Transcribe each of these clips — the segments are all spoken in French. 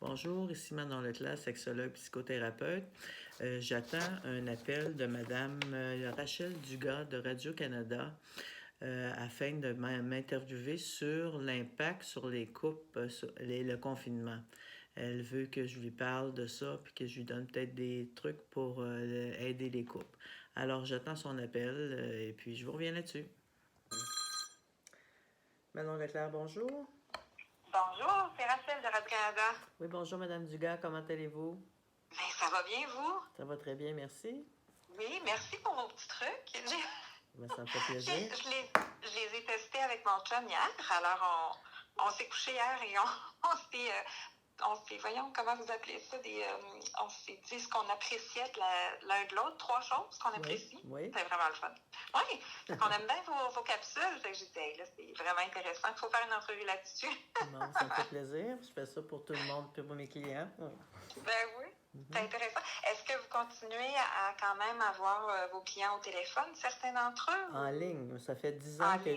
Bonjour, ici Manon Leclerc, sexologue psychothérapeute. J'attends un appel de Madame Rachel Dugas de Radio-Canada afin de m'interviewer sur l'impact sur les couples, le confinement. Elle veut que je lui parle de ça puis que je lui donne peut-être des trucs pour aider les couples. Alors j'attends son appel et puis je vous reviens là-dessus. Manon Leclerc, bonjour. Bonjour, c'est Rachel de Radio-Canada. Oui, bonjour Madame Dugas, comment allez-vous? Ben, ça va bien, vous? Ça va très bien, merci. Oui, merci pour vos petits trucs. Ben, ça me fait plaisir. Je les ai testés avec mon chum hier. Alors, on s'est couché hier et on s'est, voyons, comment vous appelez ça, on s'est dit ce qu'on appréciait l'un de l'autre, 3 choses qu'on apprécie. Oui. C'est vraiment le fun. Oui, on aime bien vos capsules. Fait que j'ai dit, hey, là, c'est vraiment intéressant. Il faut faire une entrevue là-dessus. Bon, ça me fait plaisir. Je fais ça pour tout le monde, pour mes clients. Ben oui. C'est intéressant. Est-ce que vous continuez à quand même avoir vos clients au téléphone, certains d'entre eux? En ligne. Ça fait 10 ans que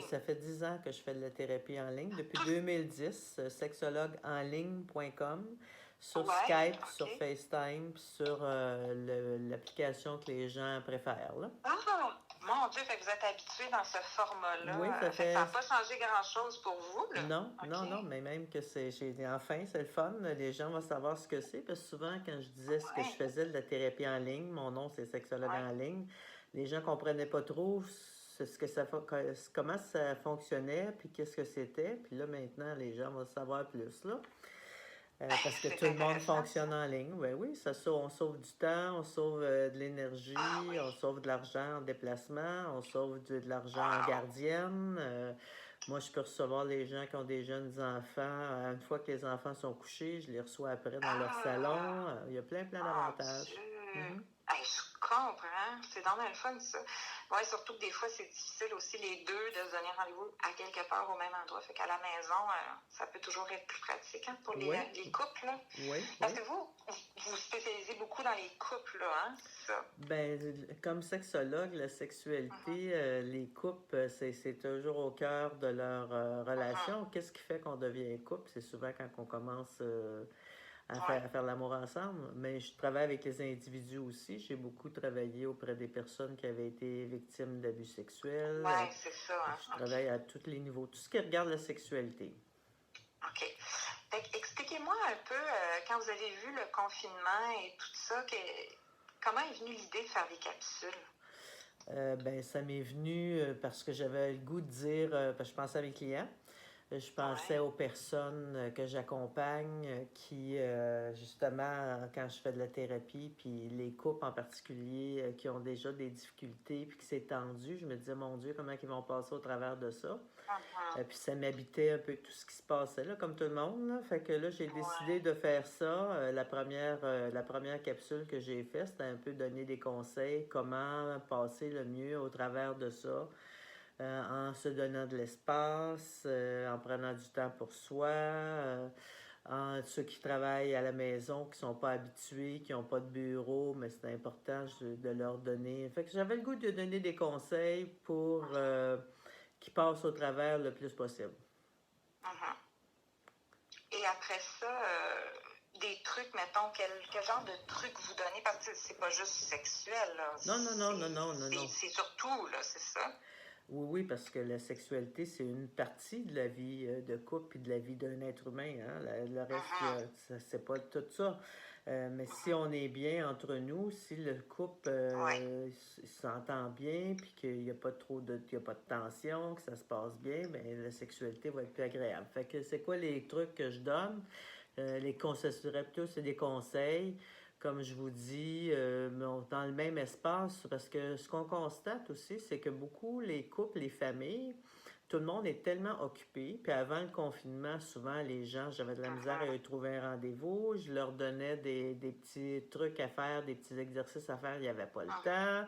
je fais de la thérapie en ligne. Depuis 2010, sexologueenligne.com, sur Skype, sur FaceTime, sur l'application que les gens préfèrent. Là. Ah! Mon Dieu, fait que vous êtes habitué dans ce format-là. Oui, ça n'a pas changé grand-chose pour vous, là? Non, non, mais même que c'est le fun. Les gens vont savoir ce que c'est. Parce que souvent, quand je disais ce que je faisais de la thérapie en ligne, mon nom c'est sexologue en ligne, les gens ne comprenaient pas trop comment ça fonctionnait, puis qu'est-ce que c'était. Puis là, maintenant, les gens vont savoir plus, là. Parce que tout le monde fonctionne en ligne. Oui, on sauve du temps, on sauve de l'énergie, on sauve de l'argent en déplacement, on sauve de l'argent en gardienne. Moi, je peux recevoir les gens qui ont des jeunes enfants. Une fois que les enfants sont couchés, je les reçois après dans leur salon. Il y a plein d'avantages. Je comprends. C'est dans le fun, ça. Oui, surtout que des fois, c'est difficile aussi, les deux, de se donner rendez-vous à quelque part au même endroit. Fait qu'à la maison, ça peut toujours être plus pratique pour les couples. Là. Oui. Parce que vous spécialisez beaucoup dans les couples, là, hein? C'est ça. Ben, comme sexologue, la sexualité, les couples, c'est toujours au cœur de leur relation. Qu'est-ce qui fait qu'on devient couple? C'est souvent quand on commence à faire l'amour ensemble. Mais je travaille avec les individus aussi. J'ai beaucoup travaillé auprès des personnes qui avaient été victimes d'abus sexuels. Oui, c'est ça. Hein? Je travaille à tous les niveaux, tout ce qui regarde la sexualité. OK. Expliquez-moi un peu, quand vous avez vu le confinement et tout ça, comment est venue l'idée de faire des capsules? Ça m'est venu parce que j'avais le goût de dire, parce que je pensais à mes clients. Je pensais aux personnes que j'accompagne qui, justement, quand je fais de la thérapie, puis les couples en particulier qui ont déjà des difficultés, puis qui s'est tendu, je me disais, mon Dieu, comment ils vont passer au travers de ça. Puis ça m'habitait un peu tout ce qui se passait là, comme tout le monde. Là. Fait que là, j'ai décidé de faire ça. La première capsule que j'ai faite, c'était un peu donner des conseils, comment passer le mieux au travers de ça. En se donnant de l'espace, en prenant du temps pour soi, en ceux qui travaillent à la maison, qui ne sont pas habitués, qui n'ont pas de bureau, mais c'est important de leur donner. Fait que j'avais le goût de donner des conseils pour qu'ils passent au travers le plus possible. Et après ça, des trucs, mettons, quel genre de trucs vous donnez? Parce que c'est pas juste sexuel, là. Non. C'est surtout, là, c'est ça? Oui, parce que la sexualité, c'est une partie de la vie de couple et de la vie d'un être humain. Hein? Le reste, c'est pas tout ça. Mais si on est bien entre nous, si le couple s'entend bien, puis qu'il n'y a pas il y a pas de tension, que ça se passe bien, bien, la sexualité va être plus agréable. Fait que c'est quoi les trucs que je donne? Ça serait plutôt, c'est des conseils. Comme je vous dis, dans le même espace, parce que ce qu'on constate aussi, c'est que beaucoup les couples, les familles, tout le monde est tellement occupé. Puis avant le confinement, souvent, les gens, j'avais de la misère à trouver un rendez-vous. Je leur donnais des petits trucs à faire, des petits exercices à faire. Il n'y avait pas le temps.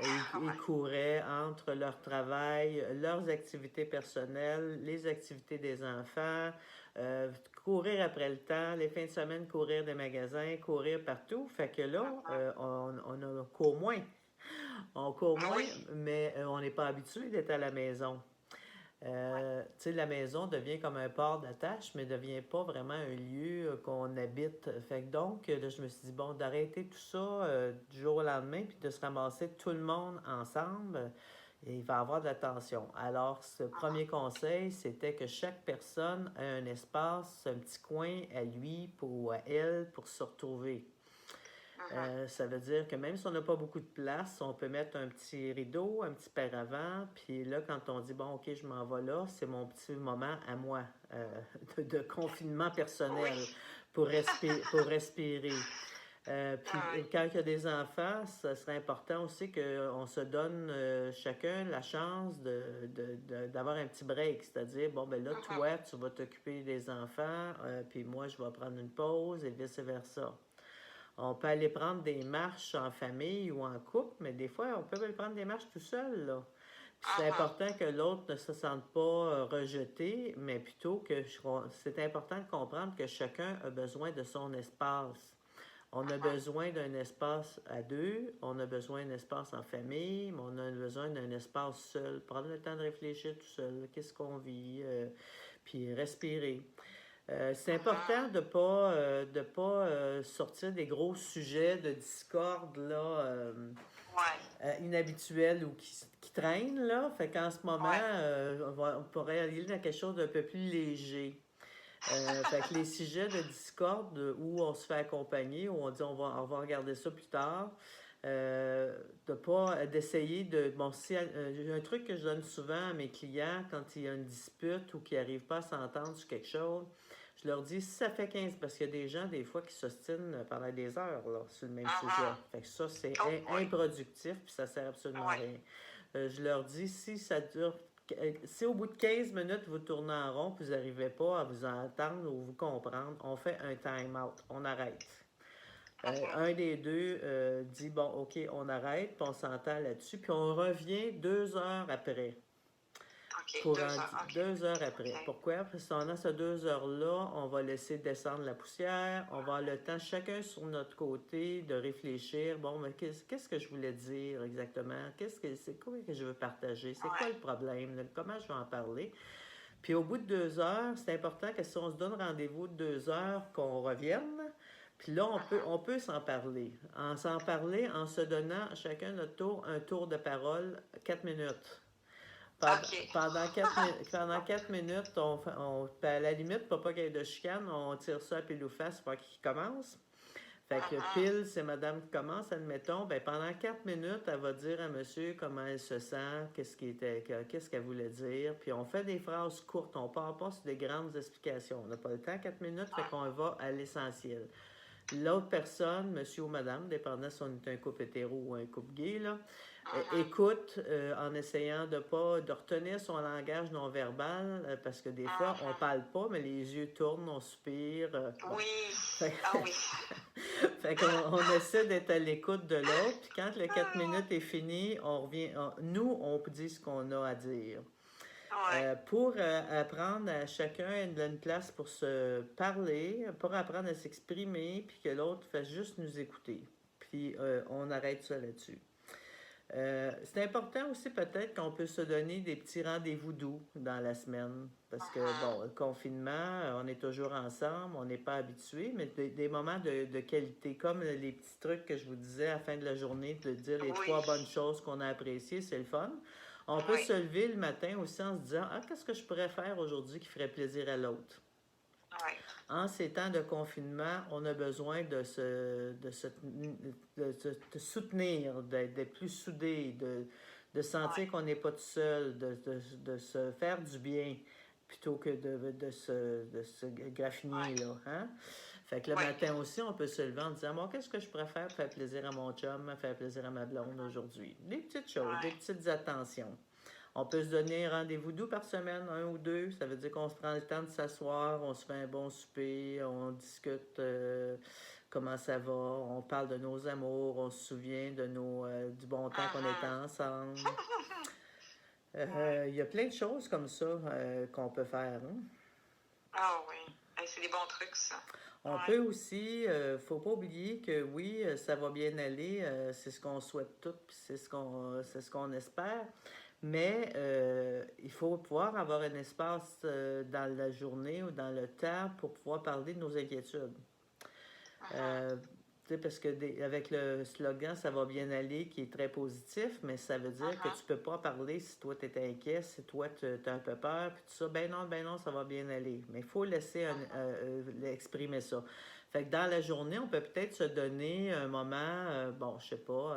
Ils couraient entre leur travail, leurs activités personnelles, les activités des enfants, courir après le temps, les fins de semaine, courir des magasins, courir partout. Fait que là, on court moins. On court moins, mais on n'est pas habitué d'être à la maison. Tu sais, la maison devient comme un port d'attache, mais ne devient pas vraiment un lieu qu'on habite. Fait que donc, là, je me suis dit, bon, d'arrêter tout ça du jour au lendemain, puis de se ramasser tout le monde ensemble, il va y avoir de la tension. Alors, ce premier conseil, c'était que chaque personne a un espace, un petit coin à lui ou à elle pour se retrouver. Ça veut dire que même si on n'a pas beaucoup de place, on peut mettre un petit rideau, un petit paravent, puis là, quand on dit, bon, OK, je m'en vais là, c'est mon petit moment à moi de confinement personnel Oui. pour respirer. Puis Ah oui. quand il y a des enfants, ça serait important aussi qu'on se donne chacun la chance d'avoir un petit break. C'est-à-dire, bon, ben là, toi, tu vas t'occuper des enfants, puis moi, je vais prendre une pause et vice-versa. On peut aller prendre des marches en famille ou en couple, mais des fois, on peut aller prendre des marches tout seul, là. Puis c'est important que l'autre ne se sente pas rejeté, mais plutôt que c'est important de comprendre que chacun a besoin de son espace. On a besoin d'un espace à deux, on a besoin d'un espace en famille, mais on a besoin d'un espace seul. Prendre le temps de réfléchir tout seul, qu'est-ce qu'on vit, puis respirer. C'est important de pas sortir des gros sujets de discorde là, inhabituels ou qui traînent. Là. Fait qu'en ce moment, on pourrait aller dans quelque chose d'un peu plus léger. Fait que les sujets de discorde où on se fait accompagner, où on dit on va regarder ça plus tard, d'essayer de... Bon, un truc que je donne souvent à mes clients quand il y a une dispute ou qu'ils n'arrivent pas à s'entendre sur quelque chose, je leur dis, si ça fait 15, parce qu'il y a des gens, des fois, qui s'ostinent pendant des heures là, sur le même sujet. Fait que ça, c'est improductif, puis ça sert absolument à rien. Je leur dis, si au bout de 15 minutes, vous tournez en rond, puis vous n'arrivez pas à vous entendre ou vous comprendre, on fait un time-out, on arrête. Un des deux dit, bon, OK, on arrête, puis on s'entend là-dessus, puis on revient 2 heures après. OK, 2 heures après. Okay. Pourquoi? Parce que pendant ces 2 heures-là, on va laisser descendre la poussière, on va avoir le temps, chacun sur notre côté, de réfléchir. Bon, mais qu'est-ce que je voulais dire exactement? C'est quoi que je veux partager? C'est quoi le problème? Comment je vais en parler? Puis au bout de 2 heures, c'est important que si on se donne rendez-vous de 2 heures, qu'on revienne. Puis là, on peut s'en parler. En s'en parler, en se donnant chacun notre tour, un tour de parole, 4 minutes. Pendant 4 minutes, à la limite, pour pas qu'il y ait de chicane, on tire ça à pile ou face pour qu'il commence. Fait que pile, c'est madame qui commence, admettons, ben pendant 4 minutes, elle va dire à monsieur comment elle se sent, qu'est-ce qu'elle voulait dire. Puis on fait des phrases courtes, on part pas sur des grandes explications. On n'a pas le temps, 4 minutes, fait qu'on va à l'essentiel. L'autre personne, monsieur ou madame, dépendant si on est un couple hétéro ou un couple gay, là, écoute en essayant de retenir son langage non verbal, parce que des fois, on parle pas, mais les yeux tournent, on soupire. Oui. Oui. Fait qu'on essaie d'être à l'écoute de l'autre, puis quand les 4 minutes est fini, on revient. Nous, on dit ce qu'on a à dire. Pour apprendre à chacun une place pour se parler, pour apprendre à s'exprimer, puis que l'autre fasse juste nous écouter. Puis on arrête ça là-dessus. C'est important aussi peut-être qu'on peut se donner des petits rendez-vous doux dans la semaine. Parce que, bon, le confinement, on est toujours ensemble, on n'est pas habitué, mais des moments de qualité, comme les petits trucs que je vous disais à la fin de la journée, de dire les 3 bonnes choses qu'on a appréciées, c'est le fun. On peut se lever le matin aussi en se disant, qu'est-ce que je pourrais faire aujourd'hui qui ferait plaisir à l'autre? En ces temps de confinement, on a besoin de se soutenir, d'être plus soudés, de sentir qu'on n'est pas tout seul, de se faire du bien plutôt que de se graffiner. Là, hein? Fait que le matin aussi, on peut se lever en disant, bon, qu'est-ce que je pourrais faire pour faire plaisir à mon chum, faire plaisir à ma blonde aujourd'hui? Des petites choses, des petites attentions. On peut se donner un rendez-vous doux par semaine, 1 ou 2. Ça veut dire qu'on se prend le temps de s'asseoir, on se fait un bon souper, on discute comment ça va, on parle de nos amours, on se souvient de du bon temps qu'on était ensemble. Il y a plein de choses comme ça qu'on peut faire. Hein? Ah oui, c'est des bons trucs, ça. On peut aussi, faut pas oublier que oui, ça va bien aller, c'est ce qu'on souhaite tous, puis c'est ce qu'on espère. Mais il faut pouvoir avoir un espace dans la journée ou dans le temps pour pouvoir parler de nos inquiétudes. Mhm. Euh, tu sais, parce que avec le slogan ça va bien aller, qui est très positif, mais ça veut dire que Mhm. tu peux pas parler si toi tu es inquiet, si toi tu as un peu peur, puis tout ça. Ben non, ça va bien aller. Mais il faut laisser exprimer ça. Fait que dans la journée, on peut peut-être se donner un moment, bon, je sais pas,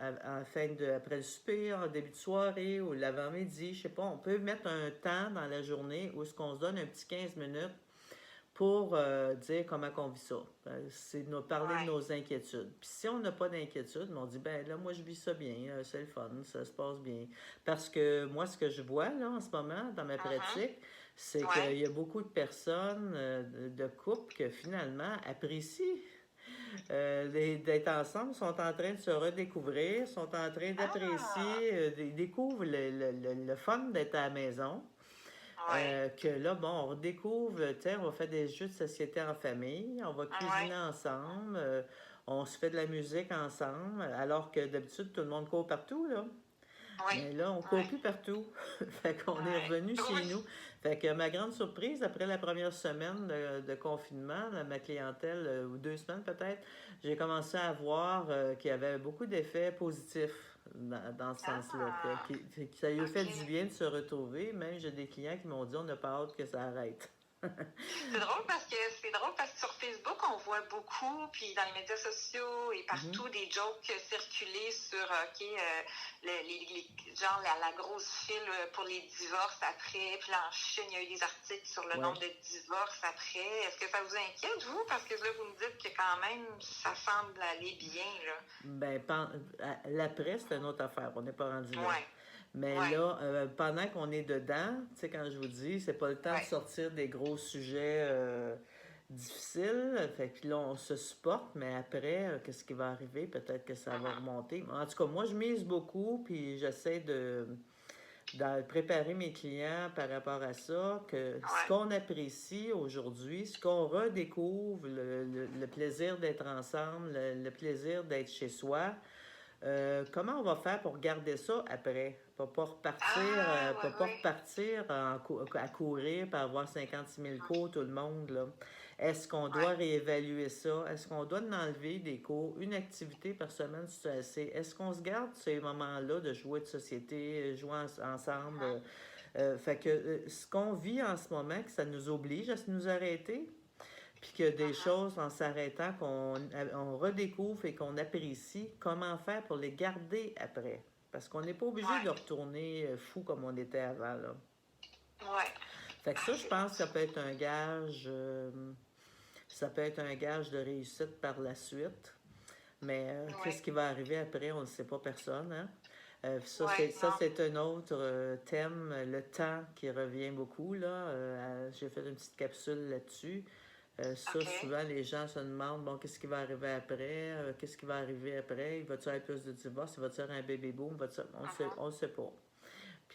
après le souper, en début de soirée ou l'avant-midi, je sais pas, on peut mettre un temps dans la journée où est-ce qu'on se donne un petit 15 minutes pour dire comment on vit ça. C'est parler de Ouais. nos inquiétudes. Puis si on n'a pas d'inquiétude, on dit, ben là, moi, je vis ça bien, c'est le fun, ça se passe bien. Parce que moi, ce que je vois là en ce moment dans ma Mhm. pratique, c'est qu'il Ouais. y a beaucoup de personnes, de couples, que finalement apprécient d'être ensemble, sont en train de se redécouvrir, sont en train Ah! d'apprécier, ils découvrent le fun d'être à la maison. Ouais. Que là, bon, on redécouvre, tu sais, on va faire des jeux de société en famille, on va cuisiner Ouais. ensemble, on se fait de la musique ensemble, alors que d'habitude, tout le monde court partout, là. Oui. Mais là, on court Ouais. plus partout. Fait qu'on est Ouais. revenu chez Oui. nous. Fait que ma grande surprise, après la première semaine de confinement, là, ma clientèle, ou 2 semaines peut-être, j'ai commencé à voir qu'il y avait beaucoup d'effets positifs dans ce sens-là. Ah! Que ça lui a fait du OK. bien de se retrouver. Même j'ai des clients qui m'ont dit on n'a pas hâte que ça arrête. C'est drôle parce que sur Facebook, on voit beaucoup, puis dans les médias sociaux et Mhm. partout, des jokes circuler sur, OK, genre la grosse file pour les divorces après, puis là, en Chine, il y a eu des articles sur le Ouais. nombre de divorces après. Est-ce que ça vous inquiète, vous? Parce que là, vous me dites que quand même, ça semble aller bien, là. Ben, l'après, c'est une autre affaire. On n'est pas rendu là. Ouais, Mais ouais, là, pendant qu'on est dedans, tu sais, quand je vous dis, c'est pas le temps de ouais. sortir des gros sujets difficiles. Fait que là, on se supporte, mais après, qu'est-ce qui va arriver? Peut-être que ça va Mhm. remonter. En tout cas, moi, je mise beaucoup, puis j'essaie de préparer mes clients par rapport à ça, que ce Ouais. qu'on apprécie aujourd'hui, ce qu'on redécouvre, le plaisir d'être ensemble, le plaisir d'être chez soi, comment on va faire pour garder ça après? Ah, ouais, Pas ouais. repartir à courir pour avoir 56 000 cours, tout le monde, là. Est-ce qu'on doit Ouais. réévaluer ça? Est-ce qu'on doit en enlever des cours, une activité par semaine si c'est assez? Est-ce qu'on se garde ces moments-là de jouer de société, jouer ensemble? Mhm. Fait que ce qu'on vit en ce moment, que ça nous oblige à se nous arrêter, puis que des Mhm. choses en s'arrêtant qu'on redécouvre et qu'on apprécie, comment faire pour les garder après? Parce qu'on n'est pas obligé Ouais. de retourner fou comme on était avant, là. Ouais. Fait que Ah, ça, je c'est bon, pense que ça ça. peut être un gage, ça peut être un gage de réussite par la suite. Mais qu'est-ce Ouais. qui va arriver après, on ne sait pas personne, hein? Ouais, non. C'est un autre thème, le temps qui revient beaucoup, là. J'ai fait une petite capsule là-dessus. Ça, OK. souvent, les gens se demandent, bon, qu'est-ce qui va arriver après? Qu'est-ce qui va arriver après? Il va-tu y avoir plus de divorces? Il va-tu y avoir un baby boom? Mhm. On ne sait pas.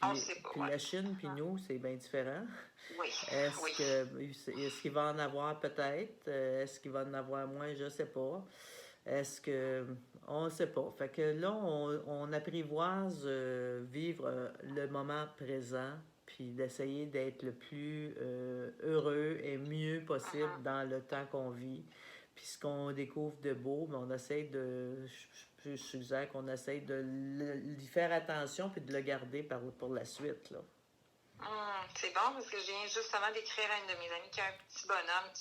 On le sait pas, Puis ouais. la Chine, puis nous, c'est bien différent. Oui, oui. Est-ce qu'il va en avoir peut-être? Est-ce qu'il va en avoir moins? Je ne sais pas. Est-ce que... On ne sait pas. Fait que là, on apprivoise vivre le moment présent, puis d'essayer d'être le plus heureux et mieux possible Mhm. dans le temps qu'on vit. Puis ce qu'on découvre de beau, mais on essaie de... Je suggère qu'on essaie de lui faire attention puis de le garder pour la suite, là. C'est bon parce que je viens justement d'écrire à une de mes amies qui a un petit bonhomme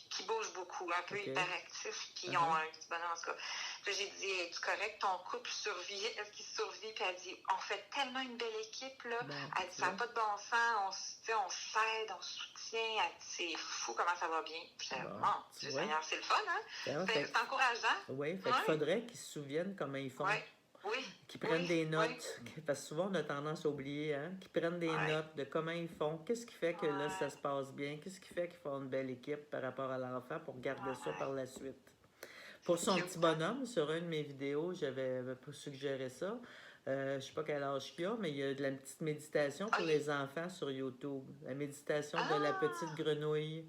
qui bouge beaucoup, un peu OK? hyperactif, puis ils ont Uh-huh. un petit bonhomme en tout cas. Puis j'ai dit, es-tu correct, ton couple survit? Est-ce qu'il survit? Puis elle dit, on fait tellement une belle équipe, là. Bon, Elle dit, tu ça n'a vois. pas de bon sens, on s'aide, on se soutient. Elle dit, c'est fou comment ça va bien. Puis j'ai dit, Bon, mon tu Dieu vois. Seigneur, c'est le fun, hein? Ça va, C'est encourageant. oui, fait qu'il Oui, faudrait qu'ils se souviennent comment ils oui, font. oui, Qu'ils prennent oui, des oui. notes, parce que souvent on a tendance à oublier, hein, qu'ils prennent des Oui, notes de comment ils font, qu'est-ce qui fait que là ça oui, se passe bien, qu'est-ce qui fait qu'ils font une belle équipe par rapport à l'enfant pour garder ça par oui. la suite. Pour C'est son petit cute, hein? bonhomme, sur une de mes vidéos, j'avais suggéré ça. Je sais pas quel âge qu'il a, mais il y a de la petite méditation Ah, pour les enfants sur YouTube. La méditation de la petite ah! grenouille.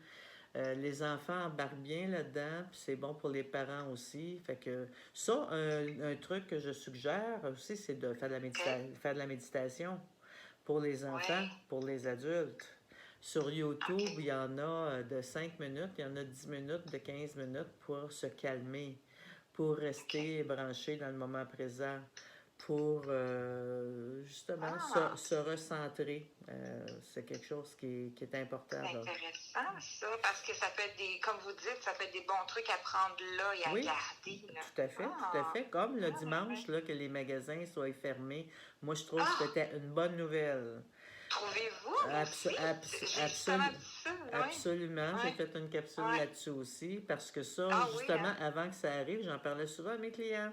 Les enfants embarquent bien là-dedans, puis c'est bon pour les parents aussi. Fait que ça, un truc que je suggère aussi, c'est de faire faire de la méditation pour les enfants, Oui. pour les adultes. Sur YouTube, il OK. y en a de 5 minutes, il y en a 10 minutes, de 15 minutes pour se calmer, pour OK. rester branché dans le moment présent, pour justement Ah, se recentrer. C'est quelque chose qui est c'est important. Là. intéressant, ça, parce que ça peut être des, comme vous dites, ça peut être des bons trucs à prendre là et à Oui, garder, là. tout à fait, tout à Ah, fait. Comme le ah, oui, dimanche, oui. là, que les magasins soient fermés, moi, je trouve que Ah, c'était une bonne nouvelle. trouvez-vous Abso- aussi? abs- J'ai justement absolu- dit ça, oui. Absolument. J'ai Oui, fait une capsule oui. là-dessus aussi parce que ça, Ah oui, justement, hein? avant que ça arrive, j'en parlais souvent à mes clients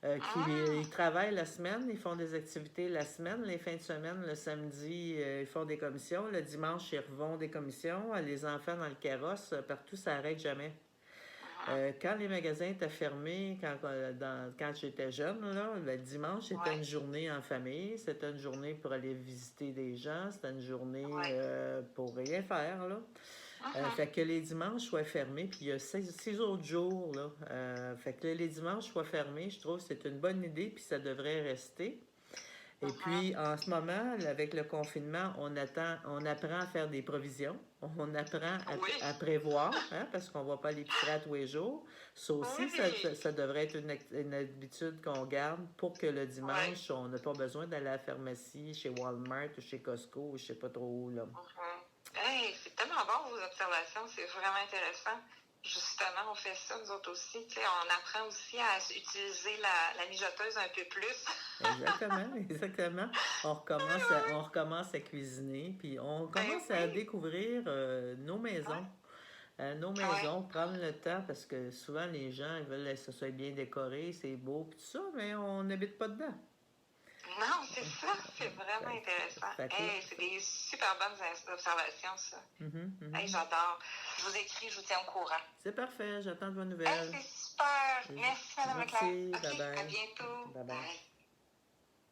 qui Hum, ils travaillent la semaine, ils font des activités la semaine, les fins de semaine, le samedi, ils font des commissions, le dimanche, ils revont des commissions, les enfants dans le carrosse, partout, ça n'arrête jamais. hum, Quand les magasins étaient fermés, quand j'étais jeune, là, le dimanche, c'était ouais, une journée en famille, c'était une journée pour aller visiter des gens, c'était une journée ouais. pour rien faire, là. Mhm, Fait que les dimanches soient fermés, puis il y a 6 autres jours, là. Fait que les dimanches soient fermés, je trouve que c'est une bonne idée, puis ça devrait rester. Et mhm. puis, en ce moment, avec le confinement, on apprend à faire des provisions. On apprend Oui, à prévoir, hein, parce qu'on ne va pas à l'épicerie à tous les jours. Ça aussi, oui, ça devrait être une habitude qu'on garde pour que le oui. dimanche, on n'a pas besoin d'aller à la pharmacie, chez Walmart ou chez Costco ou je ne sais pas trop où, là. Mhm. Hey, c'est tellement bon vos observations, c'est vraiment intéressant. Justement, on fait ça nous autres aussi. Tu sais, on apprend aussi à utiliser la mijoteuse un peu plus. Exactement, exactement. Oui, oui, On recommence à cuisiner, puis on ben commence à oui. découvrir nos Ouais, maisons. Nos ouais. maisons, prendre le temps, parce que souvent les gens ils veulent que ce soit bien décoré, c'est beau, puis tout ça, mais on n'habite pas dedans. Non, c'est ça, c'est vraiment Fait, intéressant. fait que là, Hey, c'est des super bonnes observations, ça. Hey, mhm. j'adore. Je vous écris, je vous tiens au courant. C'est parfait, j'attends de vos Hey, nouvelles. c'est super. Merci, Madame Leclerc. Merci, bye OK, à bye. bientôt. Bye bye. Bye.